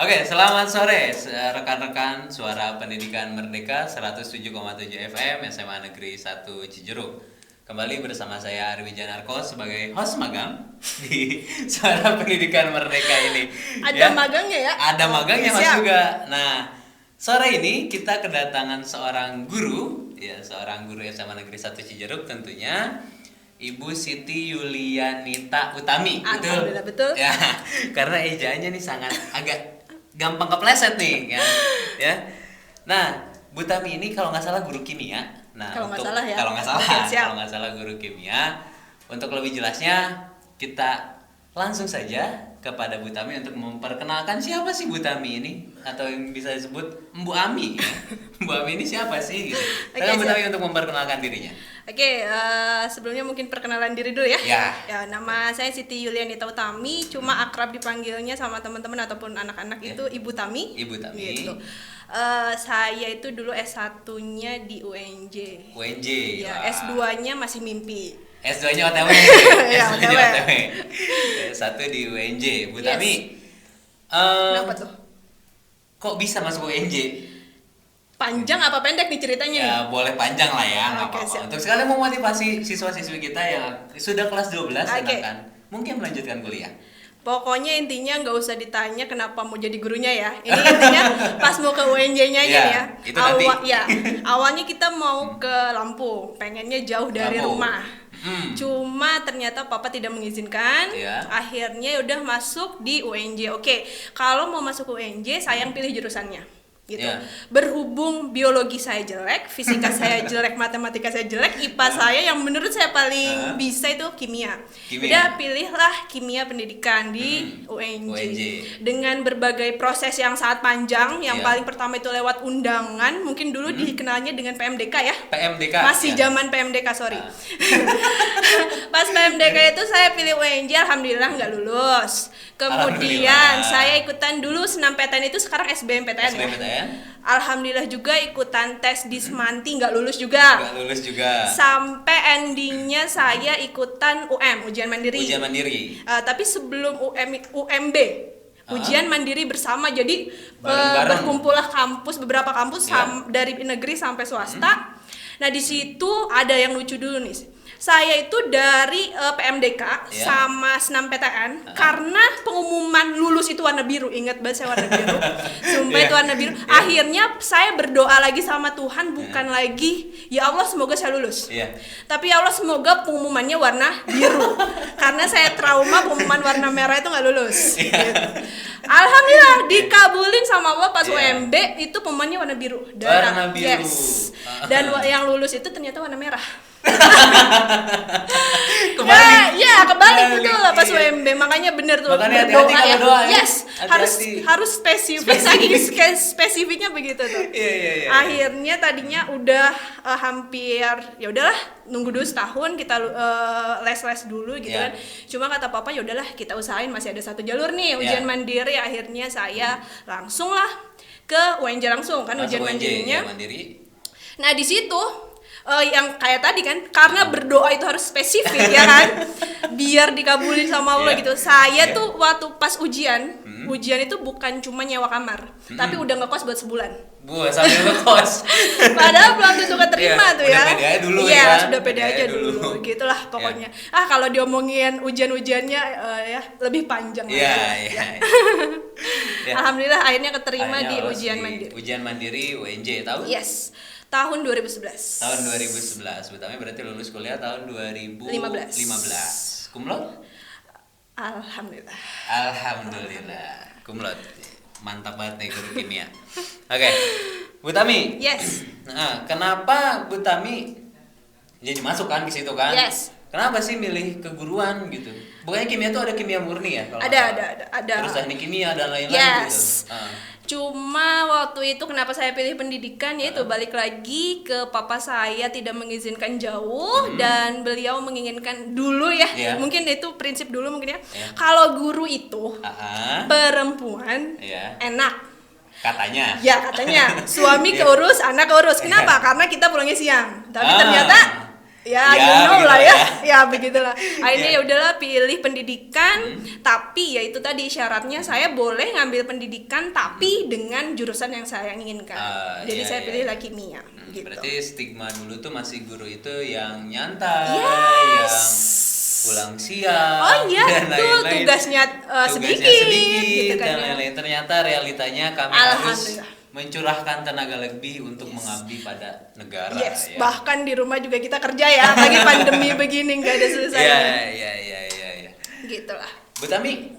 Oke, selamat sore rekan-rekan Suara Pendidikan Merdeka 107,7 FM SMA Negeri 1 Cijeruk. Kembali bersama saya Arwi Janarko sebagai host magang di Suara Pendidikan Merdeka ini. Ada magangnya ya? Ada magangnya Mas Siap. juga. Nah, sore ini kita kedatangan seorang guru, ya seorang guru SMA Negeri 1 Cijeruk tentunya. Ibu Siti Yulianita Utami, Alhamdulillah, betul. Ya, karena ejaannya nih sangat agak gampang kepleset nih, kan? Ya. Nah, Bu Tami ini kalau nggak salah guru kimia. Nah, Kalau nggak salah ya. Kalau nggak salah, Oke, siap. kalau nggak salah guru kimia. Untuk lebih jelasnya, kita langsung saja kepada Bu Tami untuk memperkenalkan siapa sih Bu Tami ini, atau yang bisa disebut Mbu Ami. Ya. Mbu Ami ini siapa sih? Gitu. Oke, Bu siap. Tami untuk memperkenalkan dirinya. Oke, sebelumnya mungkin perkenalan diri dulu ya. Ya. Nama saya Siti Yulianita Utami, cuma akrab dipanggilnya sama teman-teman ataupun anak-anak Ya. itu Ibu Tami. Ibu Tami. Gitu. Saya itu dulu S1-nya di UNJ. UNJ. Ya, Wah. S2-nya masih mimpi. S2-nya OTW. Ya, S2-nya OTW. OTW. S1 di UNJ. Bu Yes. Tami. Kenapa tuh? Kok bisa masuk UNJ? Panjang apa pendek nih ceritanya? Ya, boleh panjang lah ya, nggak Oke, apa-apa. siap. Untuk sekalian memotivasi siswa-siswi kita yang sudah kelas 12 dan Oke. akan mungkin melanjutkan kuliah. Pokoknya intinya nggak usah ditanya kenapa mau jadi gurunya ya. Ini intinya pas mau ke UNJ-nya aja Ya, ya. itu nanti. Awalnya kita mau ke Lampung, pengennya jauh dari Lampung. rumah. Hmm. Cuma ternyata papa tidak mengizinkan. Ya. Akhirnya udah masuk di UNJ. Oke, kalau mau masuk UNJ, sayang pilih jurusannya. Gitu. Ya. Berhubung biologi saya jelek, fisika saya jelek, matematika saya jelek, IPA saya yang menurut saya paling bisa itu kimia. Kimia. Udah pilihlah kimia pendidikan di UNJ. UNJ. Dengan berbagai proses yang sangat panjang. Yang Ya. paling pertama itu lewat undangan, mungkin dulu dikenalnya dengan PMDK ya. PMDK. Masih ya. zaman PMDK, sorry. Pas PMDK itu saya pilih UNJ, alhamdulillah nggak lulus. Kemudian Alhamdulillah. saya ikutan dulu senam PTN itu, sekarang SBMPTN ya. SBMPTN. Alhamdulillah juga ikutan tes Dismanti, nggak lulus juga. Nggak lulus juga. Sampai endingnya saya ikutan ujian mandiri. Ujian mandiri. Tapi sebelum UMB, ujian mandiri bersama, jadi Bareng-bareng. berkumpullah beberapa kampus Ya. dari negeri sampai swasta. Nah di situ ada yang lucu dulu nih. Saya itu dari PMDK Ya. sama senam PTN karena pengumuman lulus itu warna biru. Ingat banget saya warna biru. Sumpah Ya. itu warna biru. Ya. Akhirnya saya berdoa lagi sama Tuhan, bukan lagi ya Allah semoga saya lulus. Iya. Tapi ya Allah semoga pengumumannya warna biru. Karena saya trauma pengumuman warna merah itu nggak lulus. Gitu. Alhamdulillah dikabulin sama Allah pas Iya. UMB itu pengumumannya warna biru. Warna biru. Yes. Dan yang lulus itu ternyata warna merah. Kembali. Ya, kebalik Kembali, betul lah pas iya. UMB. Makanya bener tuh Makanya berdoa hati-hati ya. kalau doa ya. Yes, Hati-hati. harus spesifik. Saking spesifiknya begitu tuh. Iya. Akhirnya tadinya udah hampir ya udahlah nunggu dulu setahun kita les-les dulu gitu Iya. kan. Cuma kata papa ya udahlah kita usahain, masih ada satu jalur nih ujian Iya. mandiri. Akhirnya saya langsung lah ke UNJ langsung kan ujian Langsung UNJ, mandirinya. ya, mandiri. Nah di situ yang kayak tadi kan, karena berdoa itu harus spesifik ya kan, biar dikabulin sama Allah Iya. gitu. Saya Iya. tuh waktu pas ujian itu bukan cuma nyewa kamar, tapi udah ngekos buat sebulan. Bu, sambil ngekos. Padahal belum tentu keterima Iya, tuh udah ya. pede aja dulu Iya, ya. sudah pede Pede aja aja dulu. dulu. Gitulah pokoknya. Kalau diomongin ujian-ujiannya ya lebih panjang lah. Iya. Ya. Ya. Alhamdulillah akhirnya keterima Akhirnya di lolos ujian di mandiri. Ujian mandiri UNJ tahun? Yes. Tahun 2011. Tahun 2011. Pertama berarti lulus kuliah tahun 2015. Kumlot? Alhamdulillah. Alhamdulillah. Kumlot. Mantap banget nih guru kimia. Oke. Bu Tami. Yes. Nah, kenapa Bu Tami jadi masuk kan ke situ kan? Yes. Kenapa sih milih keguruan gitu? Bukannya kimia tuh ada kimia murni ya? Kalau Ada, nggak salah? ada. Terus teknik kimia dan lain-lain Yes. gitu. Cuma waktu itu kenapa saya pilih pendidikan, yaitu balik lagi ke papa saya tidak mengizinkan jauh dan beliau menginginkan dulu ya. Iya. Mungkin itu prinsip dulu mungkin ya. Iya. Kalau guru itu perempuan Iya. enak. Katanya. Ya katanya suami Iya. keurus, anak keurus. Kenapa? Karena kita pulangnya siang. Tapi ternyata Ya, Ya, you know lah begitulah ya. Ya begitulah. Akhirnya Ya. ya udahlah pilih pendidikan, tapi ya itu tadi syaratnya saya boleh ngambil pendidikan tapi dengan jurusan yang saya inginkan. Jadi Iya, saya iya, pilihlah iya. kimia gitu. Berarti stigma dulu tuh masih guru itu yang nyantai, Yes. yang pulang siang, Oh iya, dan betul. lain-lain. Tugasnya sedikit, gitu kan dan ya. lain-lain. Ternyata realitanya kami harus Alhamdulillah. mencurahkan tenaga lebih untuk mengabdi pada negara. Yes, ya. bahkan di rumah juga kita kerja ya, apalagi pandemi begini nggak ada selesainya. Ya. Gitulah. Bu Tami,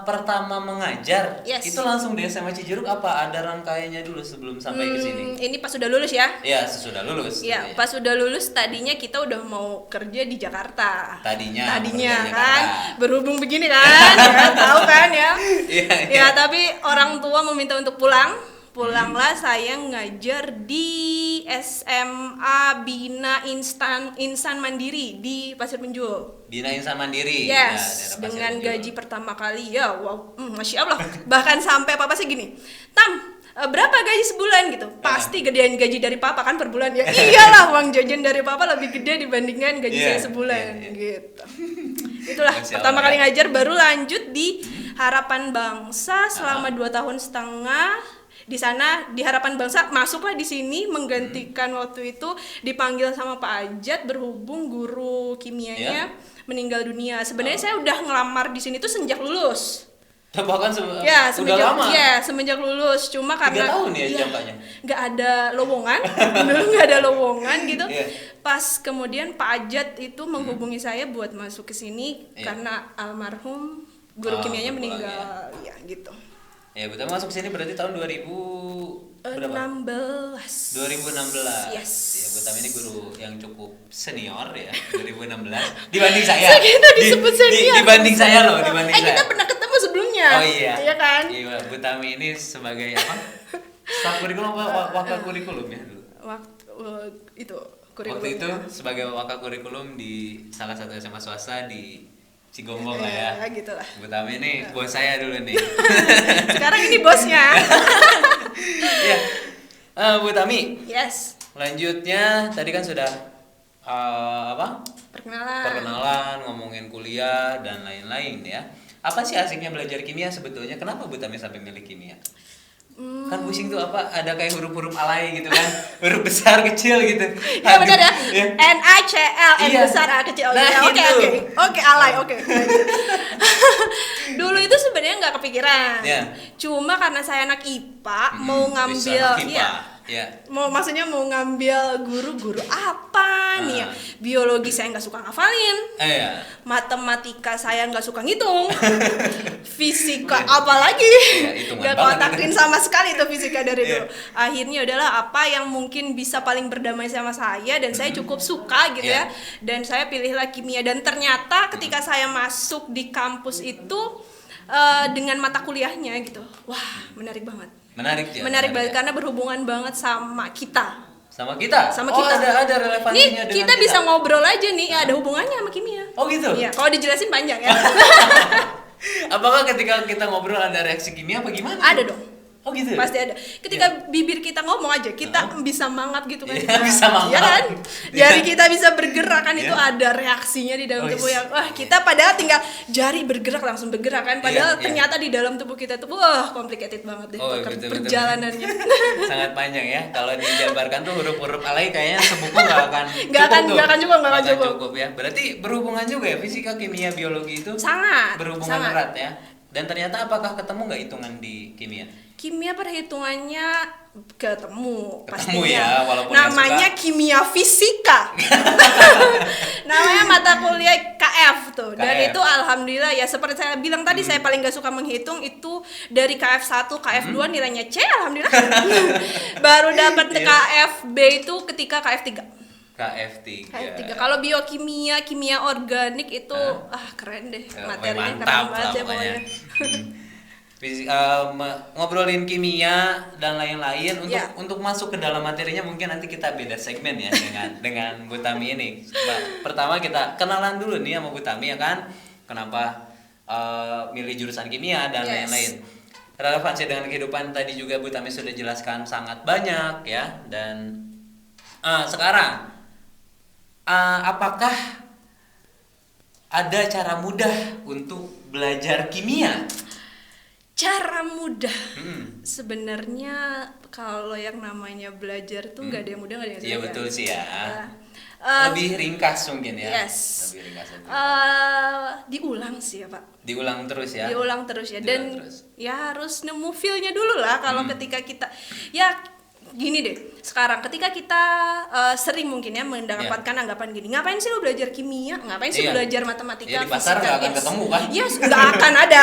pertama mengajar Yes. itu langsung di SMA Cijeruk apa ada rangkaiannya dulu sebelum sampai ke sini? Ini pas sudah lulus ya? Ya, sesudah lulus. Ya, tentunya. pas sudah lulus tadinya kita udah mau kerja di Jakarta. Tadinya kan, Jakarta. berhubung begini kan, ya, tahu kan ya. Iya, Ya, tapi orang tua meminta untuk pulang. Pulanglah saya ngajar di SMA Bina Insan Mandiri di Pasir Penjul. Bina Insan Mandiri. Yes, ya, daerah Pasir dengan Penjul. gaji pertama kali ya, wow, masya Allah. Bahkan sampai papa sih gini, Tam, berapa gaji sebulan gitu? Pasti gedean gaji dari papa kan per bulan ya. Iyalah, uang jajan dari papa lebih gede dibandingkan gaji Iya, saya sebulan iya. gitu. Itulah Masya pertama Allah, kali ya. ngajar, baru lanjut di Harapan Bangsa selama 2 tahun setengah. Di sana di Harapan Bangsa masuklah di sini menggantikan waktu itu dipanggil sama Pak Ajat berhubung guru kimianya meninggal dunia. Sebenarnya saya udah ngelamar di sini tuh sejak lulus. Bahkan Ya, udah semenjak lama. ya, semenjak lulus. Cuma 3 karena tahun ya jangkanya. nggak ada lowongan, dulu nggak ada lowongan gitu. Iya. Pas kemudian Pak Ajat itu menghubungi saya buat masuk ke sini Iya. karena almarhum guru kimianya berpulang, meninggal, ya gitu. Ya, Bu Tami masuk sini berarti tahun 2000 berapa? 16. 2016. Yes. Ya, Bu Tami ini guru yang cukup senior ya, 2016. Dibanding saya. Kita disebut senior. Dibanding saya loh, dibanding saya. Kita pernah ketemu sebelumnya. Oh iya. Iya kan? Iya, Bu Tami ini sebagai apa? Staf kurikulum apa wakil kurikulum ya dulu? Itu Waktu itu sebagai wakil kurikulum di salah satu SMA swasta di Cigombong lah ya. Ya, gitu lah. Bu Tami ini bos saya dulu nih. Sekarang ini bosnya. Iya. Bu Tami, Yes. lanjutnya tadi kan sudah apa? Perkenalan. Perkenalan, ngomongin kuliah dan lain-lain ya. Apa sih asiknya belajar kimia sebetulnya? Kenapa Bu Tami sampai milih kimia? Kan pusing tuh apa? Ada kayak huruf-huruf alay gitu kan? Huruf besar kecil gitu. Ya benar ya. Iya. NaCl, N Iya. besar A kecil. Nah, Oke, itu. oke, alay, oke. Dulu itu sebenarnya nggak kepikiran. Iya. Cuma karena saya anak IPA mau Bisa ngambil, anak IPA. Ya. maksudnya mau ngambil guru apa nih ya? Ah. Biologi saya nggak suka ngafalin. Iya. Matematika saya nggak suka ngitung. Fisika Iya. apalagi Iya, hitungan nggak banget kontakin itu. sama sekali itu fisika dari Iya. dulu. Akhirnya adalah apa yang mungkin bisa paling berdamai sama saya dan saya cukup suka gitu Iya. ya. Dan saya pilihlah kimia dan ternyata ketika saya masuk di kampus itu dengan mata kuliahnya gitu, wah menarik banget. Menarik ya. Menarik banget ya. karena berhubungan banget sama kita. Sama kita. Sama Oh, kita. ada relevansinya Nih dengan kita bisa ngobrol aja nih, ada hubungannya sama kimia. Oh gitu. Iya, kalau dijelasin panjang ya. Apakah ketika kita ngobrol ada reaksi kimia apa gimana? Ada dong. Oh gitu. Pasti ada. Ketika bibir kita ngomong aja, kita bisa mangap gitu kan. Iya, bisa mangap. Iya kan? Iya. Jari kita bisa bergerak kan, itu Iya. ada reaksinya di dalam Oh, tubuh yes. yang wah, kita padahal tinggal jari bergerak langsung bergerak kan. Padahal Iya, iya. ternyata di dalam tubuh kita tuh wah, complicated banget deh Oh, betul, betul. perjalanannya. Sangat panjang ya. Kalau dijabarkan tuh huruf-huruf alay kayaknya sebuku nggak akan Nggak akan- tuh. nggak akan cukup, nggak akan cukup. ya. Berarti berhubungan juga ya fisika, kimia, biologi itu Sangat. berhubungan sangat. erat ya. Dan ternyata apakah ketemu nggak hitungan di kimia? Kimia perhitungannya ketemu Ketemu pastinya. ya, walaupun nggak namanya suka. kimia fisika. Namanya mata kuliah KF tuh. Dan KF. itu alhamdulillah ya seperti saya bilang tadi, saya paling gak suka menghitung itu dari KF 1, KF 2 nilainya C alhamdulillah. Baru dapat Iya. KF B itu ketika KF 3. KF3. KF 3. Kalau biokimia, kimia organik itu keren deh. Materinya Mantap keren lah banget ya pokoknya. pokoknya. Ngobrolin kimia dan lain-lain Ya. untuk masuk ke dalam materinya mungkin nanti kita beda segmen ya dengan Bu Tami ini. Pertama kita kenalan dulu nih sama Bu Tami ya kan. Kenapa milih jurusan kimia dan Yes. lain-lain. Relevansi dengan kehidupan tadi juga Bu Tami sudah jelaskan sangat banyak ya. Dan sekarang apakah ada cara mudah untuk belajar kimia? Cara mudah. Hmm. Sebenarnya kalau yang namanya belajar tuh nggak ada yang mudah, nggak ada yang Iya sulit, betul kan? sih ya. Eh, Lebih ringkas mungkin ya. yes. Lebih ringkas aja. Diulang sih ya Pak. Diulang terus ya. Diulang terus ya. Diulang Dan terus. ya harus nemu feel-nya dulu lah kalau ketika kita ya gini deh. Sekarang ketika kita sering mungkin ya mendapatkan anggapan gini, ngapain sih lu belajar kimia? Ngapain sih Iya. belajar matematika? Iya, di pasar fisika, nggak akan yes. ketemu kan? Yes, nggak akan ada.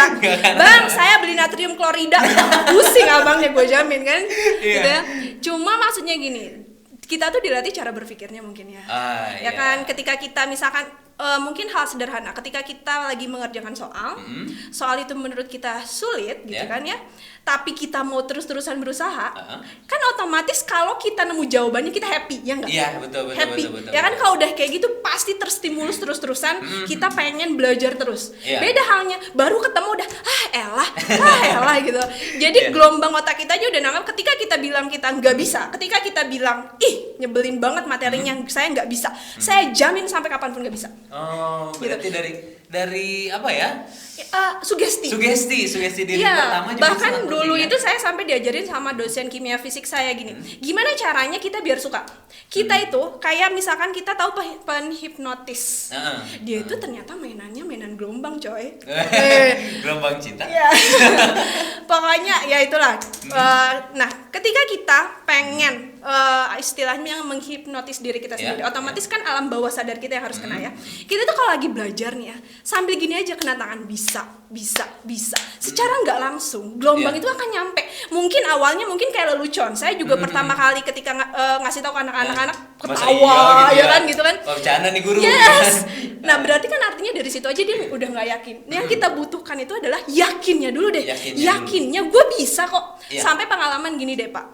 Bang, saya beli natrium klorida, pusing abangnya gue jamin kan. Iya. Gitu ya. Cuma maksudnya gini, kita tuh dilatih cara berpikirnya mungkin ya. Iya. Ya kan, ketika kita misalkan mungkin hal sederhana, ketika kita lagi mengerjakan soal, soal itu menurut kita sulit gitu Ya. kan ya, tapi kita mau terus-terusan berusaha, Uh-huh. kan otomatis kalau kita nemu jawabannya kita happy, ya enggak? Iya, betul Happy. betul. Ya kan kalau udah kayak gitu pasti terstimulus terus-terusan, kita pengen belajar terus. Iya. Beda halnya baru ketemu udah elah gitu. Jadi Iya. gelombang otak kita aja udah nangkap ketika kita bilang kita nggak bisa, ketika kita bilang ih nyebelin banget materinya, saya nggak bisa, saya jamin sampai kapanpun nggak bisa. Oh, berarti dari apa ya? Sugesti. Sugesti diri Iya, pertama juga bahkan sangat dulu penting, ya? itu saya sampai diajarin sama dosen kimia fisik saya gini. Gimana caranya kita biar suka? Kita itu kayak misalkan kita tahu penhipnotis. Heeh. Dia itu ternyata mainannya mainan gelombang, coy. Gelombang cinta. Ya. Pokoknya ya itulah. Nah, ketika kita pengen istilahnya menghipnotis diri kita Ya, sendiri, otomatis kan alam bawah sadar kita yang harus kena ya. Kita tuh kalau lagi belajar nih ya, sambil gini aja kena tangan bisa. Secara nggak langsung gelombang Ya. itu akan nyampe. Mungkin awalnya mungkin kayak lelucon. Saya juga pertama kali ketika ngasih tahu ke anak-anak Masa ketawa iya ya kan gitu kan. Oh, bercanda nih guru. Yes. Nah, berarti kan artinya dari situ aja dia udah nggak yakin. Yang kita butuhkan itu adalah yakinnya dulu deh. Yakinnya Gue bisa kok. Iya. Sampai pengalaman gini deh, Pak.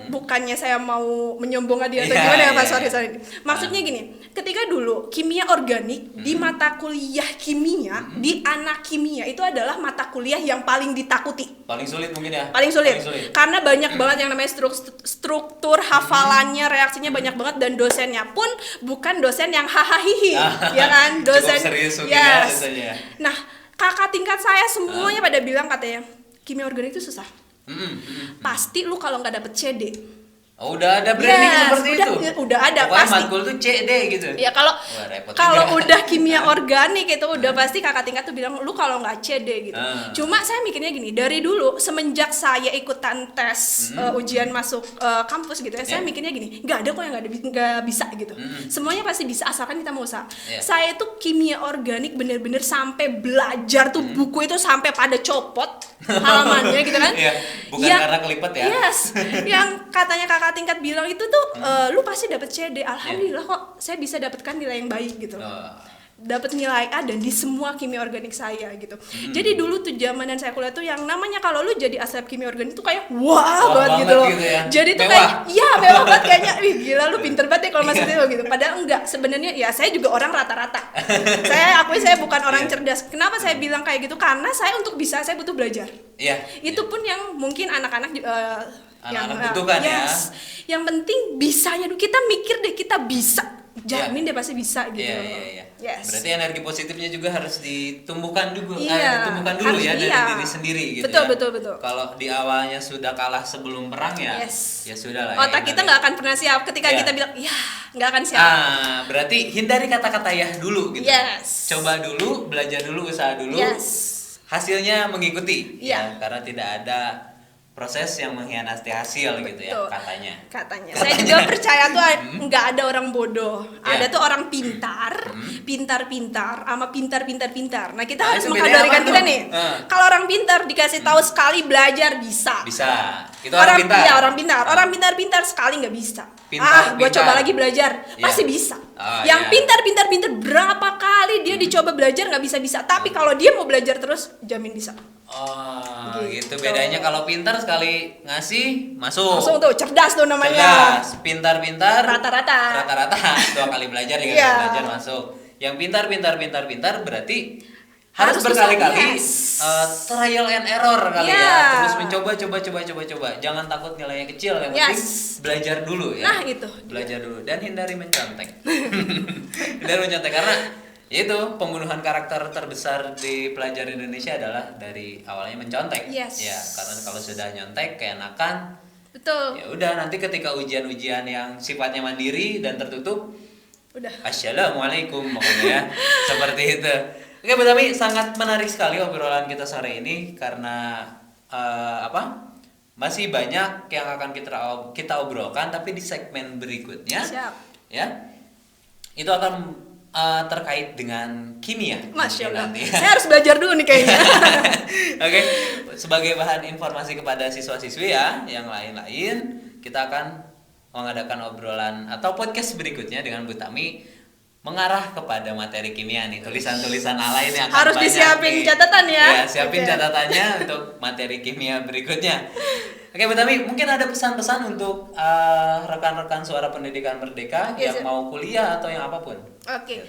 Bukannya saya mau menyombong dia atau Iya, gimana ya, Pak? iya. Sorry. Maksudnya gini, ketika dulu kimia organik di mata kuliah kimia, di anak kimia itu adalah mata kuliah yang paling ditakuti. Paling sulit mungkin ya. Paling sulit. Karena banyak banget yang namanya struktur hafalannya, reaksinya banyak banget, dan dosennya pun bukan dosen yang hahaha ya kan, dosen Cukup serius mungkin ya yes. dosennya. Nah, kakak tingkat saya semuanya pada bilang katanya kimia organik itu susah. Pasti lu kalau nggak dapet CD. Oh, udah ada branding Yes, seperti itu. udah ada, Pokoknya pasti. matkul tuh CD gitu. Ya kalau Wah, repot kalau juga. udah kimia organik itu udah pasti kakak tingkat tuh bilang lu kalau nggak CD gitu. Cuma saya mikirnya gini, dari dulu semenjak saya ikutan tes ujian masuk kampus gitu ya, saya mikirnya gini, nggak ada kok yang nggak bisa gitu. Semuanya pasti bisa asalkan kita mau usaha. Yeah. Saya tuh kimia organik bener-bener sampai belajar tuh buku itu sampai pada copot halamannya gitu kan. Iya, bukan Yang- karena kelipet ya. Yes, yang katanya kakak tingkat bilang itu tuh lu pasti dapet CD. Alhamdulillah kok saya bisa dapatkan nilai yang baik gitu. Oh. Dapat nilai A dan di semua kimia organik saya gitu. Jadi dulu tuh zamanan saya kuliah tuh yang namanya kalau lu jadi asep kimia organik tuh kayak wah banget gitu loh. Gitu ya. Jadi tuh Mewah. kayak iya mewah banget kayaknya. Wih gila lu pinter banget ya kalau masuk itu gitu. Padahal enggak, sebenarnya ya saya juga orang rata-rata. Saya akui saya bukan orang cerdas. Kenapa saya bilang kayak gitu? Karena saya untuk bisa saya butuh belajar. Iya. Itu pun yang mungkin anak-anak Anak-anak butuhkan ya. Yang penting bisanya dulu. Kita mikir deh kita bisa. Jamin deh pasti bisa gitu. Iya. Yes. Berarti energi positifnya juga harus ditumbuhkan dulu, Iya, ditumbuhkan dulu harus, ya dari iya. diri sendiri gitu. Betul, betul. Kalau di awalnya sudah kalah sebelum perang ya, Yes. ya sudah lah. Otak kita nggak akan pernah siap ketika Iya. kita bilang ya nggak akan siap. Berarti hindari kata-kata ya dulu gitu. Yes. Coba dulu, belajar dulu, usaha dulu. Yes. Hasilnya mengikuti. Iya. Ya, karena tidak ada proses yang mengkhianati hasil gitu ya Betul. katanya. Saya juga percaya tuh nggak ada orang bodoh. Ya. Ada tuh orang pintar, sama pintar. Nah kita Nah, harus itu bedanya mengkategorikan apa kita tuh? nih. Kalau orang pintar dikasih tahu sekali belajar bisa. Bisa. Itu orang pintar. Iya, orang pintar. Orang pintar sekali nggak bisa. Gue Pintar. coba lagi belajar, Iya. pasti bisa. Oh, Yang iya. pintar berapa kali dia dicoba belajar nggak bisa. Tapi kalau dia mau belajar terus, jamin bisa. Oh, Gitu. gitu. Bedanya kalau pintar sekali ngasih masuk. Langsung tuh cerdas tuh namanya. Cerdas, pintar-pintar. Rata-rata. Rata-rata 2 kali belajar 3 Iya. kali belajar masuk. Yang pintar berarti harus berkali-kali yes. trial and error kali ya, Yeah. terus mencoba, coba. Jangan takut nilainya kecil, yang penting Yes. belajar dulu ya. Nah, itu. Belajar dulu dan hindari mencontek. Hindari mencontek karena itu pembunuhan karakter terbesar di pelajar Indonesia adalah dari awalnya mencontek. Yes. Ya, karena kalau sudah nyontek keenakan, Betul. ya udah nanti ketika ujian-ujian yang sifatnya mandiri dan tertutup, Udah. assalamualaikum pokoknya ya. Seperti itu. Oke, Bu Tami, sangat menarik sekali obrolan kita sore ini karena masih banyak yang akan kita obrolkan, tapi di segmen berikutnya Siap. ya itu akan terkait dengan kimia. Masya Allah. Nanti. Saya harus belajar dulu nih kayaknya. Oke, sebagai bahan informasi kepada siswa-siswi ya yang lain-lain, kita akan mengadakan obrolan atau podcast berikutnya dengan Bu Tami mengarah kepada materi kimia nih, tulisan-tulisan alay ini akan Harus banyak disiapin nih. catatan ya. Ya, siapin Oke. catatannya untuk materi kimia berikutnya. Oke, Bu Tami, mungkin ada pesan-pesan untuk rekan-rekan Suara Pendidikan Merdeka Yes, yang ya. mau kuliah atau yang apapun. Oke.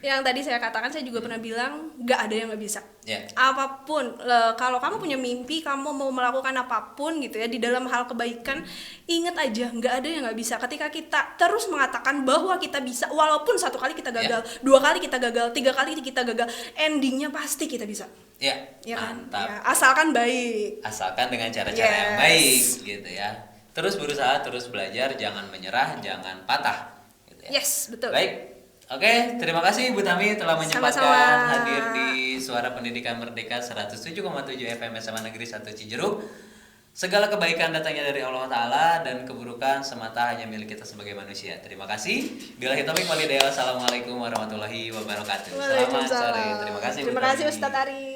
Yang tadi saya katakan, saya juga pernah bilang nggak ada yang nggak bisa. Ya. Apapun, kalau kamu punya mimpi, kamu mau melakukan apapun gitu ya di dalam hal kebaikan, ingat aja nggak ada yang nggak bisa. Ketika kita terus mengatakan bahwa kita bisa, walaupun satu kali kita gagal, dua kali kita gagal, tiga kali kita gagal, endingnya pasti kita bisa. Ya, Ya kan? mantap. Ya, asalkan baik. Asalkan dengan cara-cara yang Yes. baik gitu ya. Terus berusaha, terus belajar, jangan menyerah, jangan patah gitu ya. Yes, betul. Baik. Oke, terima kasih Bu Tami telah menyempatkan Sama-sama. hadir di Suara Pendidikan Merdeka 107,7 FM SMA Negeri 1 Cijeruk. Segala kebaikan datangnya dari Allah Ta'ala dan keburukan semata hanya milik kita sebagai manusia. Terima kasih. Billahi taufiq walhidayah. Wassalamualaikum warahmatullahi wabarakatuh. Selamat Waalaikumsalam. sore. Terima kasih Bu Terima kasih Tami. Ustadz Ari.